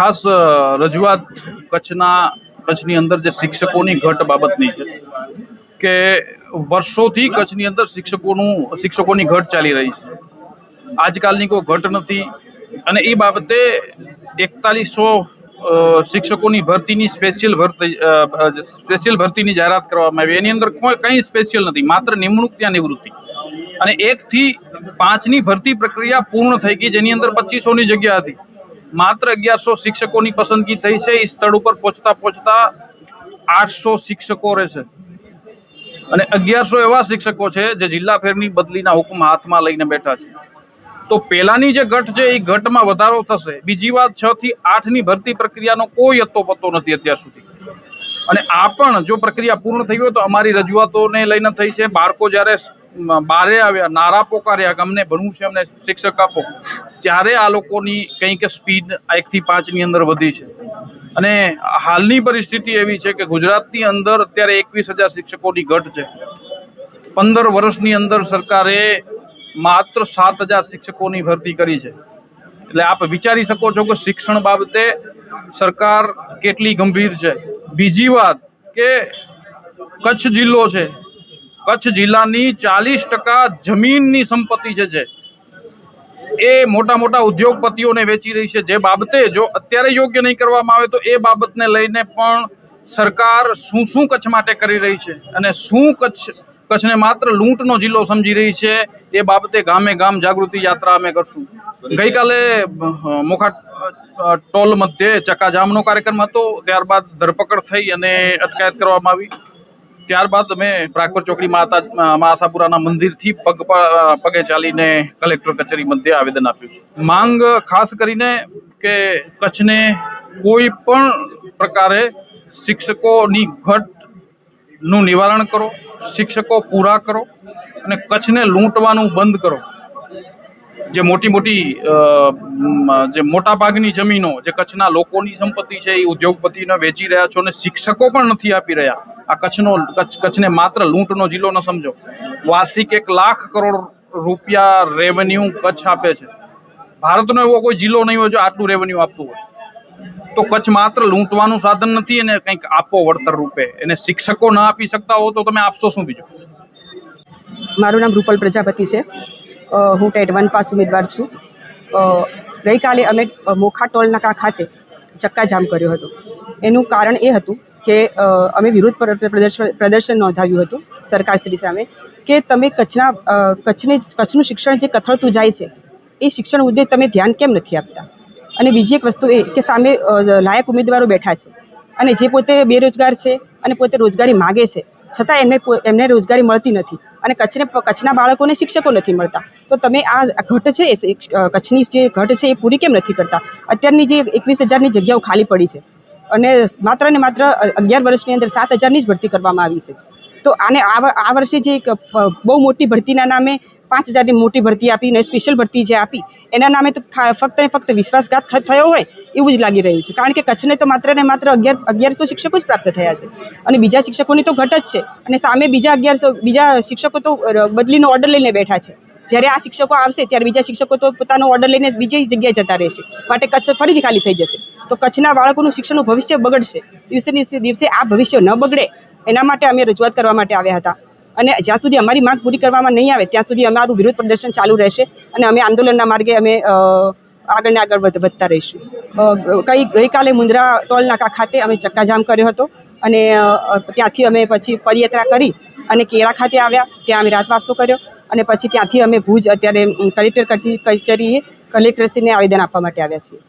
ખાસ રજૂઆત કચ્છની અંદર જે શિક્ષકોની ઘટ બાબતની છે કે વર્ષોથી કચ્છની અંદર શિક્ષકોની ઘટ ચાલી રહી છે. આજકાલની કોઈ ઘટ નથી અને એ બાબતે 4100 શિક્ષકોની ભરતીની સ્પેશિયલ ભરતીની જાહેરાત કરવામાં આવી. એની અંદર કંઈ સ્પેશિયલ નથી, માત્ર નિમણૂક ત્યાં નિવૃત્તિ. અને 1 થી 5ની ભરતી પ્રક્રિયા પૂર્ણ થઈ ગઈ, જેની અંદર 2500ની જગ્યા હતી. માત્ર 1100 શિક્ષકોની પસંદગી થઈ છે. એ સ્થળ ઉપર પહોંચતા 800 શિક્ષકો રહેશે અને 1100 એવા શિક્ષકો છે જે જિલ્લા ફેરની બદલીના હુકમ હાથમાં લઈને બેઠા છે. તો પેલાની જે ઘટ છે એ ઘટમાં વધારો થશે. બીજી વાત, 6 થી 8ની ભરતી પ્રક્રિયાનો કોઈ અત્તો પત્તો નથી અત્યાર સુધી. અને આ પણ જો પ્રક્રિયા પૂર્ણ થઈ હોય તો અમારી રજૂઆતોને લઈને થઈ છે. બાળકો જ્યારે બારે આવ્યા, નારા પોકાર્યા કે અમને ભણવું છે, અમને શિક્ષક આપો, ત્યારે આ લોકોની કંઈક સ્પીડ 1 થી 5ની અંદર વધી છે. અને હાલની પરિસ્થિતિ એવી છે કે ગુજરાતની અંદર અત્યારે 21,000 શિક્ષકોની ઘટ છે. 15 વર્ષની અંદર સરકારે માત્ર 7,000 શિક્ષકોની ભરતી કરી છે. એટલે આપ વિચારી શકો છો કે શિક્ષણ બાબતે સરકાર કેટલી ગંભીર છે. બીજી વાત કે કચ્છ જિલ્લો છે, કચ્છ જિલ્લાની 40% જમીનની સંપત્તિ છે એ મોટા મોટા ઉદ્યોગપતિઓને વેચી રહી છે. જે બાબતે જો અત્યારે યોગ્ય નહીં કરવામાં આવે તો એ બાબતને લઈને પણ સરકાર શું કચ્છ માટે કરી રહી છે અને શું કચ્છને માત્ર લૂંટનો જિલ્લો સમજી રહી છે, એ બાબતે ગામે ગામ જાગૃતિ યાત્રા અમે કરશું. ગઈકાલે મોખા ટોલ મધ્યે ચક્કાજામનો કાર્યક્રમ હતો. ત્યારબાદ ધરપકડ થઈ અને અટકાયત કરવામાં આવી. ત્યારબાદ અમે પ્રાગપર ચોકડી આશાપુરાના મંદિરથી પગે ચાલીને કલેક્ટર કચેરી મધ્યે આવેદન આપ્યું છે. માંગ ખાસ કરીને કે કચ્છને કોઈ પણ પ્રકારે શિક્ષકોની ઘટનું નિવારણ કરો, શિક્ષકો પૂરા કરો અને કચ્છને લૂંટવાનું બંધ કરો. જે મોટા ભાગની જમીનો જે કચ્છના લોકોની સંપત્તિ છે એ ઉદ્યોગપતિને વેચી રહ્યા છો અને શિક્ષકો પણ નથી આપી રહ્યા. આ કચ્છને માત્ર લૂંટનો જિલ્લો ન સમજો. વાર્ષિક 1 લાખ કરોડ રૂપિયા રેવન્યુ કચ્છ આપે છે. ભારતનો એવો કોઈ જિલ્લો નહીં હોય જો આટલું રેવન્યુ આપતું હોય. તો કચ્છ માત્ર લૂંટવાનું સાધન નથી, એને કંઈક આપો વળતર રૂપે. એને શિક્ષકો ના આપી શકતા હો તો તમે આપશો શું બીજું? મારું નામ રૂપલ પ્રજાપતિ છે. હું ટેટ 1 પાસ ઉમેદવાર છું. ગઈકાલે અમે મોખા ટોલ નાકા ખાતે ચક્કાજામ કર્યો હતો. એનું કારણ એ હતું કે અમે વિરોધ પ્રદર્શન નોંધાવ્યું હતું સરકારશ્રી સામે કે તમે કચ્છનું શિક્ષણ જે કથળતું જાય છે એ શિક્ષણ મુદ્દે તમે ધ્યાન કેમ નથી આપતા. અને બીજી એક વસ્તુ એ કે સામે લાયક ઉમેદવારો બેઠા છે અને જે પોતે બેરોજગાર છે અને પોતે રોજગારી માગે છે, છતાં એમને રોજગારી મળતી નથી અને કચ્છના બાળકોને શિક્ષકો નથી મળતા. તો તમે આ ઘટ છે, કચ્છની જે ઘટ છે એ પૂરી કેમ નથી કરતા? અત્યારની જે 21,000ની જગ્યાઓ ખાલી પડી છે અને માત્ર ને માત્ર 11 વર્ષની અંદર 7,000ની જ ભરતી કરવામાં આવી છે. તો આને આ વર્ષે જે બહુ મોટી ભરતીના નામે 5,000ની મોટી ભરતી આપી અને સ્પેશિયલ ભરતી જે આપી એના નામે તો ફક્ત ને ફક્ત વિશ્વાસઘાત થયો હોય એવું જ લાગી રહ્યું છે. કારણ કે કચ્છને તો માત્ર ને માત્ર 1100 શિક્ષકો જ પ્રાપ્ત થયા છે અને બીજા શિક્ષકોની તો ઘટ જ છે અને સામે બીજા શિક્ષકો તો બદલીનો ઓર્ડર લઈને બેઠા છે. જ્યારે આ શિક્ષકો આવશે ત્યારે બીજા શિક્ષકો તો પોતાનો ઓર્ડર લઈને બીજી જગ્યાએ જતા રહેશે. માટે કચ્છ ફરીથી ખાલી થઈ જશે. તો કચ્છના બાળકોનું શિક્ષણનું ભવિષ્ય બગડશે. દિવસે આ ભવિષ્ય ન બગડે એના માટે અમે રજૂઆત કરવા માટે આવ્યા હતા. અને જ્યાં સુધી અમારી માંગ પૂરી કરવામાં નહીં આવે ત્યાં સુધી અમારું વિરોધ પ્રદર્શન ચાલુ રહેશે અને અમે આંદોલનના માર્ગે અમે આગળ વધતા રહીશું. ગઈકાલે મુન્દ્રા ટોલ નાકા ખાતે અમે ચક્કાજામ કર્યો હતો અને ત્યાંથી અમે પછી પદયાત્રા કરી અને કેળા ખાતે આવ્યા. ત્યાં અમે રાતવાસો કર્યો અને પછી ત્યાંથી અમે ભુજ અત્યારે કલેક્ટરશ્રીને આવેદન આપવા માટે આવ્યા છીએ.